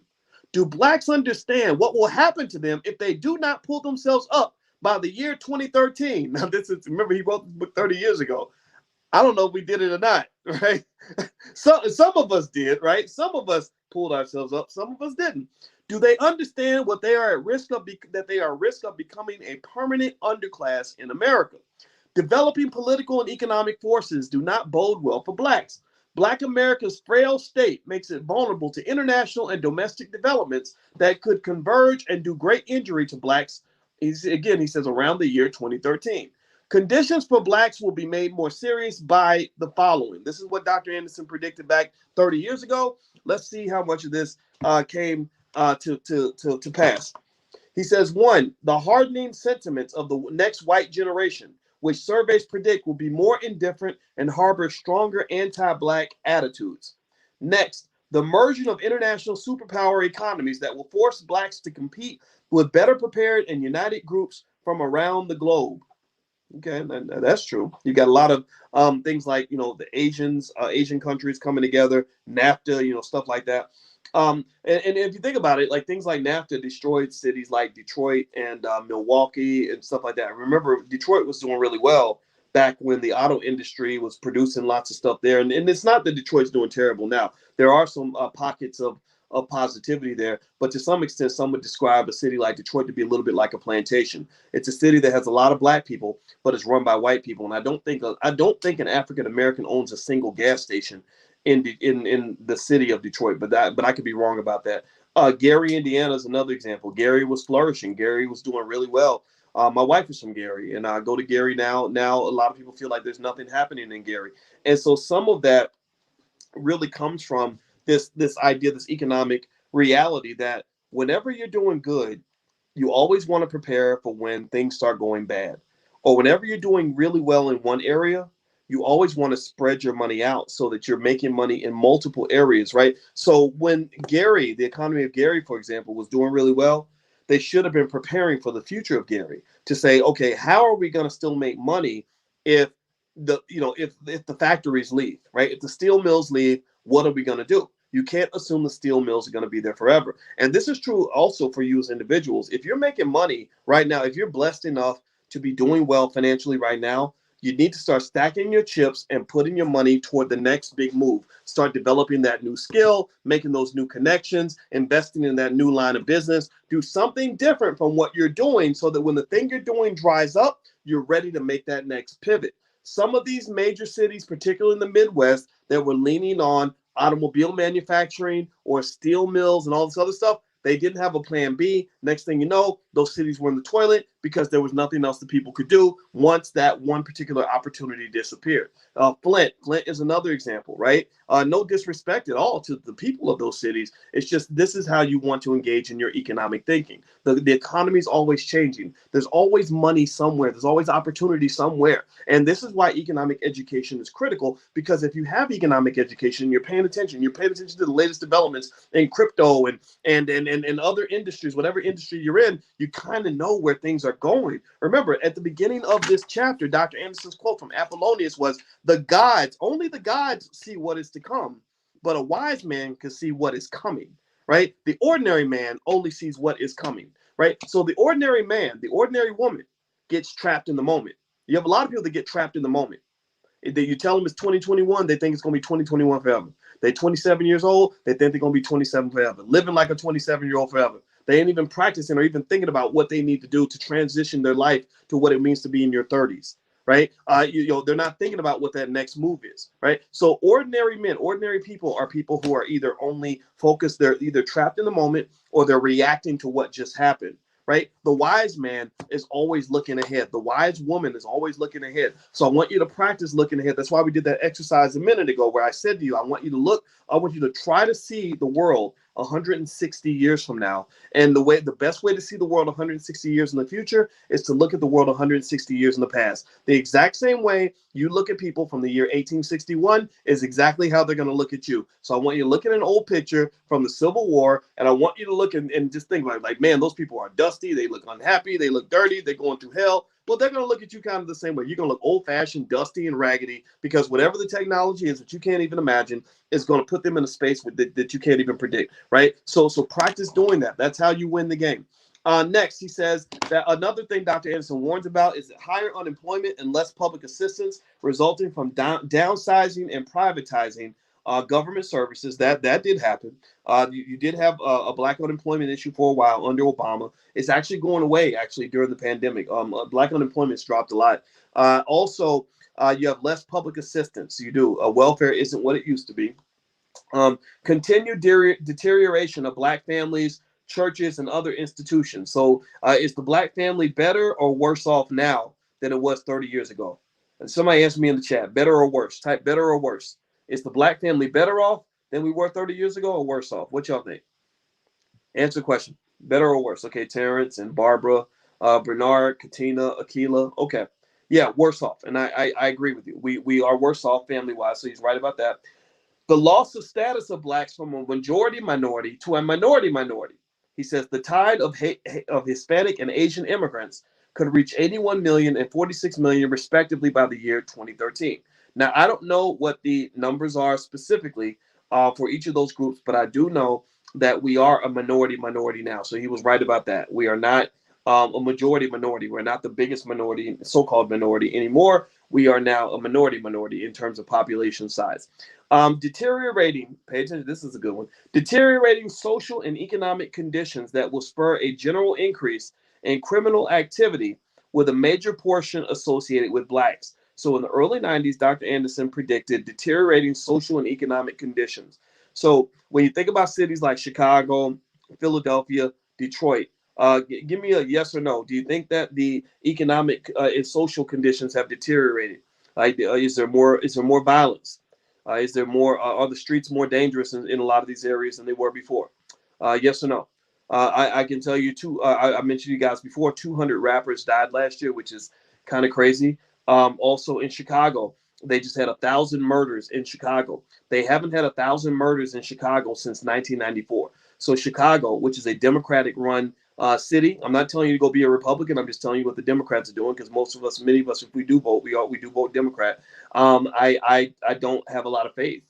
Do Blacks understand what will happen to them if they do not pull themselves up by the year 2013? Now, remember, he wrote this book 30 years ago. I don't know if we did it or not, right? Some of us did, right? Some of us pulled ourselves up. Some of us didn't. Do they understand what they are at risk of, that they are at risk of becoming a permanent underclass in America? Developing political and economic forces do not bode well for Blacks. Black America's frail state makes it vulnerable to international and domestic developments that could converge and do great injury to Blacks. He says around the year 2013. Conditions for Blacks will be made more serious by the following. This is what Dr. Anderson predicted back 30 years ago. Let's see how much of this came to pass. He says, 1, the hardening sentiments of the next white generation, which surveys predict will be more indifferent and harbor stronger anti-Black attitudes. Next, the merging of international superpower economies that will force Blacks to compete with better prepared and united groups from around the globe. Okay, that's true. You got a lot of things like, the Asian countries coming together, NAFTA, stuff like that. And if you think about it, like things like NAFTA destroyed cities like Detroit and Milwaukee and stuff like that. Remember, Detroit was doing really well back when the auto industry was producing lots of stuff there. And it's not that Detroit's doing terrible now. There are some pockets of positivity there, but to some extent, some would describe a city like Detroit to be a little bit like a plantation. It's a city that has a lot of black people, but it's run by white people. And I don't think an African American owns a single gas station in the city of Detroit, but I could be wrong about that. Gary, Indiana is another example. Gary was flourishing. Gary was doing really well. My wife is from Gary, and I go to Gary now. Now a lot of people feel like there's nothing happening in Gary, and so some of that really comes from this idea, this economic reality that whenever you're doing good, you always want to prepare for when things start going bad. Or whenever you're doing really well in one area, you always want to spread your money out so that you're making money in multiple areas, right? So when Gary, the economy of Gary, for example, was doing really well, they should have been preparing for the future of Gary to say, okay, how are we going to still make money if if the factories leave, right? If the steel mills leave, what are we going to do? You can't assume the steel mills are going to be there forever. And this is true also for you as individuals. If you're making money right now, if you're blessed enough to be doing well financially right now, you need to start stacking your chips and putting your money toward the next big move. Start developing that new skill, making those new connections, investing in that new line of business. Do something different from what you're doing so that when the thing you're doing dries up, you're ready to make that next pivot. Some of these major cities, particularly in the Midwest, that were leaning on automobile manufacturing or steel mills and all this other stuff, they didn't have a plan B. Next thing you know, those cities were in the toilet because there was nothing else that people could do once that one particular opportunity disappeared. Flint is another example, right? No disrespect at all to the people of those cities. It's just this is how you want to engage in your economic thinking. The economy is always changing. There's always money somewhere. There's always opportunity somewhere. And this is why economic education is critical, because if you have economic education, you're paying attention to the latest developments in crypto and other industries, whatever industry you're in, you kind of know where things are going. Remember, at the beginning of this chapter, Dr. Anderson's quote from Apollonius was, only the gods see what is to come, but a wise man can see what is coming, right? The ordinary man only sees what is coming, right? So the ordinary man, the ordinary woman gets trapped in the moment. You have a lot of people that get trapped in the moment. You tell them it's 2021, they think it's going to be 2021 forever. They're 27 years old, they think they're going to be 27 forever, living like a 27-year-old forever. They ain't even practicing or even thinking about what they need to do to transition their life to what it means to be in your 30s, right? They're not thinking about what that next move is, right? So ordinary men, ordinary people are people who are either only focused, they're either trapped in the moment or they're reacting to what just happened. Right? The wise man is always looking ahead. The wise woman is always looking ahead. So I want you to practice looking ahead. That's why we did that exercise a minute ago where I said to you, I want you to try to see the world 160 years from now. And the best way to see the world 160 years in the future is to look at the world 160 years in the past. The exact same way you look at people from the year 1861 is exactly how they're going to look at you. So I want you to look at an old picture from the Civil War, and I want you to look and just think about it, like, man, those people are dusty, they look unhappy, they look dirty, they're going through hell. Well, they're going to look at you kind of the same way. You're going to look old-fashioned, dusty, and raggedy because whatever the technology is that you can't even imagine is going to put them in a space that you can't even predict, right? So practice doing that. That's how you win the game. Next, he says that another thing Dr. Anderson warns about is that higher unemployment and less public assistance resulting from downsizing and privatizing government services. That did happen. You did have a black unemployment issue for a while under Obama. It's actually going away during the pandemic. Black unemployment's dropped a lot. Also, you have less public assistance. You do. Welfare isn't what it used to be. Continued deterioration of black families, churches, and other institutions. So is the black family better or worse off now than it was 30 years ago? And somebody answer me in the chat, better or worse? Type better or worse. Is the black family better off than we were 30 years ago or worse off? What y'all think? Answer the question. Better or worse? Okay, Terrence and Barbara, Bernard, Katina, Akila. Okay. Yeah, worse off. And I agree with you. We are worse off family-wise, so he's right about that. The loss of status of blacks from a majority minority to a minority minority. He says the tide of Hispanic and Asian immigrants could reach 81 million and 46 million respectively by the year 2013. Now, I don't know what the numbers are specifically for each of those groups, but I do know that we are a minority now. So he was right about that. We are not a majority minority. We're not the biggest minority, so-called minority anymore. We are now a minority in terms of population size. Deteriorating, pay attention, this is a good one. Deteriorating social and economic conditions that will spur a general increase in criminal activity with a major portion associated with blacks. So in the early 90s, Dr. Anderson predicted deteriorating social and economic conditions. So when you think about cities like Chicago, Philadelphia, Detroit, give me a yes or no. Do you think that the economic and social conditions have deteriorated? Like, is there more? Is there more violence? Is there more? Are the streets more dangerous in a lot of these areas than they were before? Yes or no? I can tell you too. I mentioned you guys before. 200 rappers died last year, which is kind of crazy. Also in Chicago, they just had 1,000 murders in Chicago. They haven't had 1,000 murders in Chicago since 1994. So Chicago, which is a Democratic-run city. I'm not telling you to go be a Republican. I'm just telling you what the Democrats are doing, because most of us, many of us, if we do vote, we do vote Democrat. I don't have a lot of faith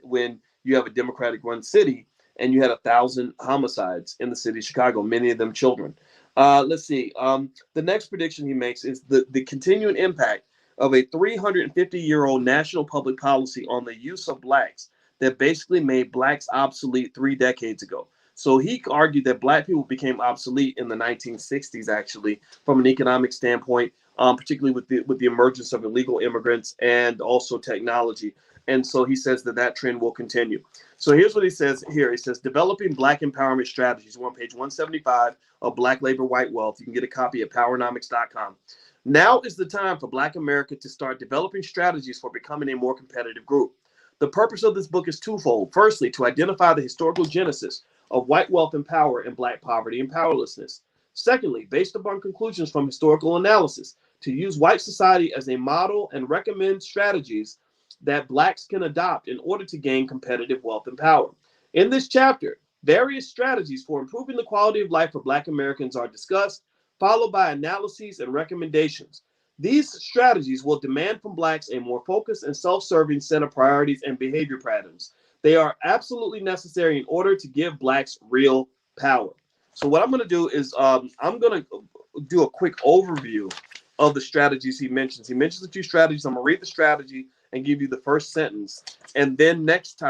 when you have a Democratic-run city and you had 1,000 homicides in the city of Chicago, many of them children. Let's see. The next prediction he makes is the continuing impact of a 350-year-old national public policy on the use of blacks that basically made blacks obsolete 3 decades ago. So he argued that black people became obsolete in the 1960s, actually, from an economic standpoint, particularly with the emergence of illegal immigrants and also technology. And so he says that trend will continue. So here's what he says here. He says, developing black empowerment strategies. We're on page 175 of Black Labor, White Wealth. You can get a copy at powernomics.com. Now is the time for Black America to start developing strategies for becoming a more competitive group. The purpose of this book is twofold. Firstly, to identify the historical genesis of white wealth and power and black poverty and powerlessness. Secondly, based upon conclusions from historical analysis, to use white society as a model and recommend strategies that blacks can adopt in order to gain competitive wealth and power. In this chapter, various strategies for improving the quality of life for Black Americans are discussed, followed by analyses and recommendations. These strategies will demand from blacks a more focused and self-serving set of priorities and behavior patterns. They are absolutely necessary in order to give blacks real power. So what I'm going to do is I'm going to do a quick overview of the strategies he mentions. He mentions a few strategies. I'm going to read the strategy and give you the first sentence. And then next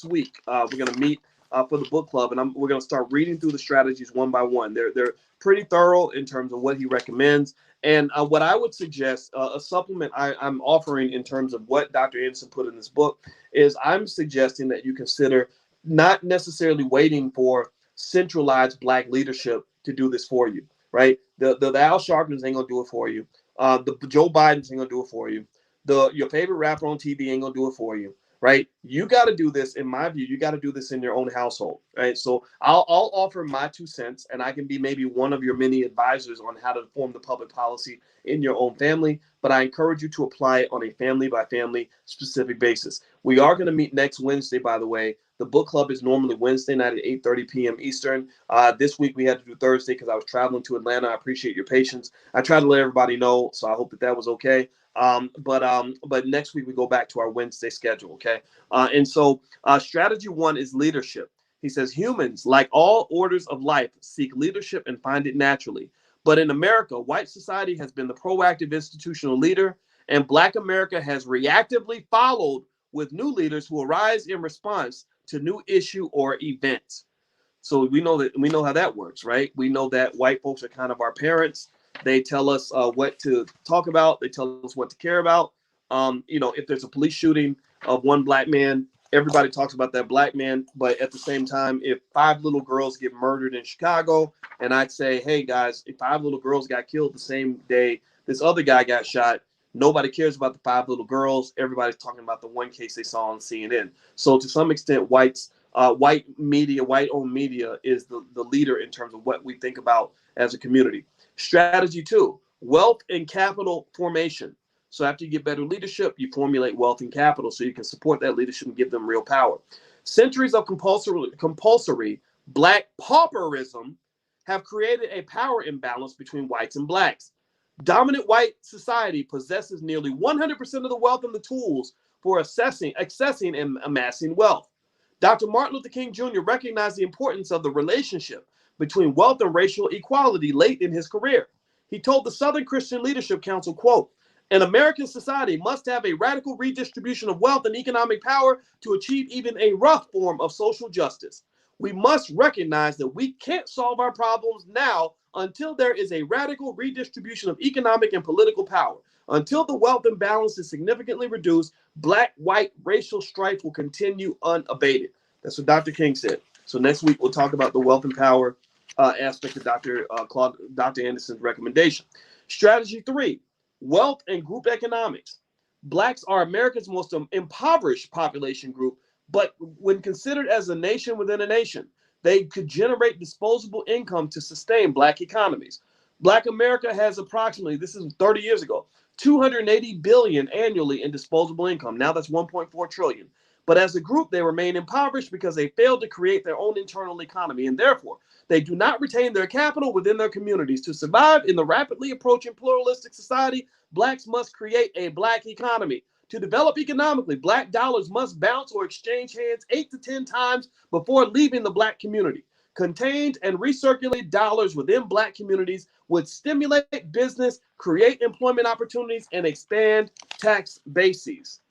week, we're going to meet for the book club, and we're going to start reading through the strategies one by one. They're pretty thorough in terms of what he recommends. And what I would suggest, a supplement I'm offering in terms of what Dr. Anderson put in this book, is I'm suggesting that you consider not necessarily waiting for centralized black leadership to do this for you, right? The Al Sharptons ain't gonna do it for you. The Joe Bidens ain't gonna do it for you. Your favorite rapper on TV ain't gonna do it for you, right? You got to do this, in my view. You got to do this in your own household, right? So I'll offer my 2 cents, and I can be maybe one of your many advisors on how to form the public policy in your own family. But I encourage you to apply it on a family by family specific basis. We are going to meet next Wednesday, by the way. The book club is normally Wednesday night at 8:30 p.m. Eastern. This week we had to do Thursday because I was traveling to Atlanta. I appreciate your patience. I tried to let everybody know, so I hope that was okay. But next week we go back to our Wednesday schedule, okay? And so strategy 1 is leadership. He says humans, like all orders of life, seek leadership and find it naturally. But in America, white society has been the proactive institutional leader, and Black America has reactively followed with new leaders who arise in response to new issue or events. So we know how that works, right? We know that white folks are kind of our parents. They tell us what to talk about. They tell us what to care about. If there's a police shooting of one black man, everybody talks about that black man. But at the same time, if 5 little girls get murdered in Chicago, and I'd say, hey guys, if 5 little girls got killed the same day this other guy got shot, nobody cares about the 5 little girls. Everybody's talking about the one case they saw on CNN. So to some extent, white media, white-owned media is the leader in terms of what we think about as a community. Strategy 2, wealth and capital formation. So after you get better leadership, you formulate wealth and capital so you can support that leadership and give them real power. Centuries of compulsory black pauperism have created a power imbalance between whites and blacks. Dominant white society possesses nearly 100% of the wealth and the tools for accessing and amassing wealth. Dr. Martin Luther King Jr. recognized the importance of the relationship between wealth and racial equality late in his career. He told the Southern Christian Leadership Council, quote, "An American society must have a radical redistribution of wealth and economic power to achieve even a rough form of social justice. We must recognize that we can't solve our problems now until there is a radical redistribution of economic and political power. Until the wealth imbalance is significantly reduced, black-white racial strife will continue unabated." That's what Dr. King said. So next week, we'll talk about the wealth and power aspect of Dr. Anderson's recommendation. Strategy 3, wealth and group economics. Blacks are America's most impoverished population group, but when considered as a nation within a nation, they could generate disposable income to sustain Black economies. Black America has approximately, this is 30 years ago, 280 billion annually in disposable income. Now that's 1.4 trillion. But as a group, they remain impoverished because they failed to create their own internal economy, and therefore they do not retain their capital within their communities. To survive in the rapidly approaching pluralistic society, Blacks must create a Black economy. To develop economically, Black dollars must bounce or exchange hands 8 to 10 times before leaving the Black community. Contained and recirculated dollars within Black communities would stimulate business, create employment opportunities, and expand tax bases.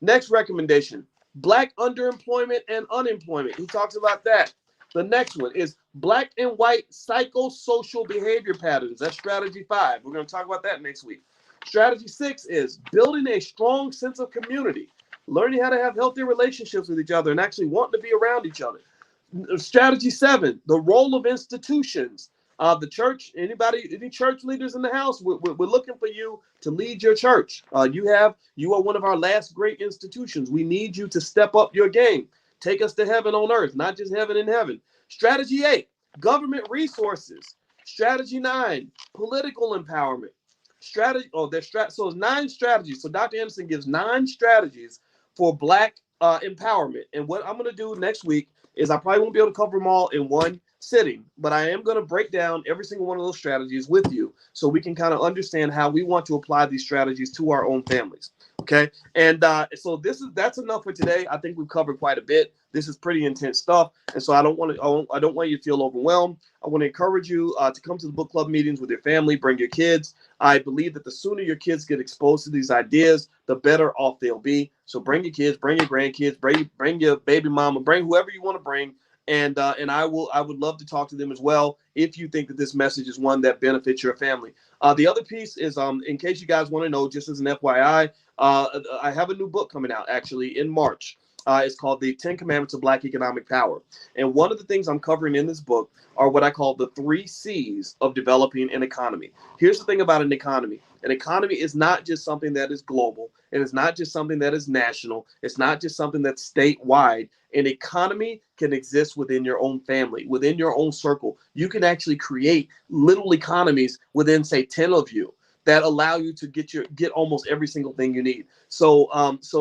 Next recommendation, Black underemployment and unemployment. He talks about that. The next one is Black and white psychosocial behavior patterns. That's strategy 5. We're going to talk about that next week. Strategy 6 is building a strong sense of community, learning how to have healthy relationships with each other and actually wanting to be around each other. Strategy 7, the role of institutions. The church, any church leaders in the house, we're looking for you to lead your church. You are one of our last great institutions. We need you to step up your game. Take us to heaven on earth, not just heaven in heaven. Strategy 8, government resources. Strategy 9, political empowerment. So it's 9 strategies. So Dr. Anderson gives 9 strategies for Black empowerment. And what I'm going to do next week is I probably won't be able to cover them all in one sitting, but I am going to break down every single one of those strategies with you so we can kind of understand how we want to apply these strategies to our own families. Okay. And so that's enough for today. I think we've covered quite a bit. This is pretty intense stuff. And so I don't want you to feel overwhelmed. I want to encourage you to come to the book club meetings with your family, bring your kids. I believe that the sooner your kids get exposed to these ideas, the better off they'll be. So bring your kids, bring your grandkids, bring your baby mama, bring whoever you want to bring. And I would love to talk to them as well if you think that this message is one that benefits your family. The other piece is, in case you guys want to know, just as an FYI, I have a new book coming out actually in March. It's called The 10 Commandments of Black Economic Power. And one of the things I'm covering in this book are what I call the 3 C's of developing an economy. Here's the thing about an economy. An economy is not just something that is global. It is not just something that is national. It's not just something that's statewide. An economy can exist within your own family, within your own circle. You can actually create little economies within, say, 10 of you that allow you to get almost every single thing you need. So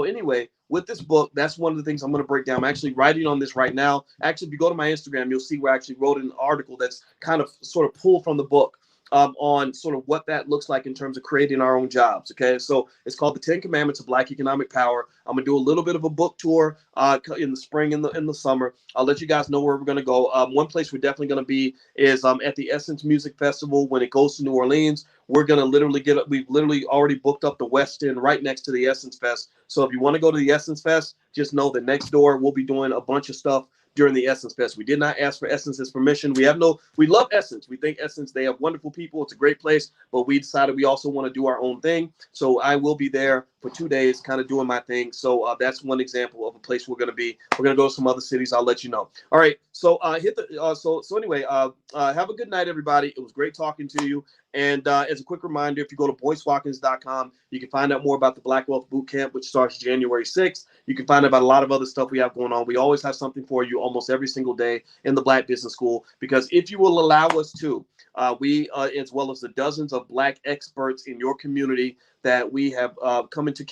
anyway, with this book, that's one of the things I'm going to break down. I'm actually writing on this right now. Actually, if you go to my Instagram, you'll see where I actually wrote an article that's kind of sort of pulled from the book. On sort of what that looks like in terms of creating our own jobs. Okay, so it's called The 10 Commandments of Black Economic Power. I'm gonna do a little bit of a book tour in the spring and in the summer. I'll let you guys know where we're gonna go. One place we're definitely gonna be is at the Essence Music Festival when it goes to New Orleans. We're gonna we've literally already booked up the West End right next to the Essence Fest. So if you want to go to the Essence Fest, just know that next door we'll be doing a bunch of stuff during the Essence Fest. We did not ask for Essence's permission. We love Essence. We think Essence, they have wonderful people. It's a great place, but we decided we also want to do our own thing. So I will be there for 2 days, kind of doing my thing. So that's one example of a place we're going to be. We're going to go to some other cities. I'll let you know. All right. So anyway, have a good night, everybody. It was great talking to you. And as a quick reminder, if you go to boycewatkins.com, you can find out more about the Black Wealth Bootcamp, which starts January 6th. You can find out about a lot of other stuff we have going on. We always have something for you almost every single day in the Black Business School, because if you will allow us to, we, as well as the dozens of Black experts in your community that we have come into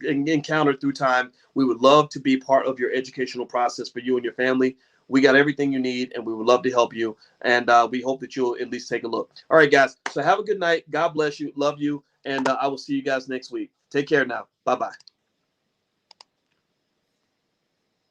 encountered through time, we would love to be part of your educational process for you and your family. We got everything you need, and we would love to help you. And we hope that you'll at least take a look. All right, guys. So have a good night. God bless you. Love you. And I will see you guys next week. Take care now. Bye-bye.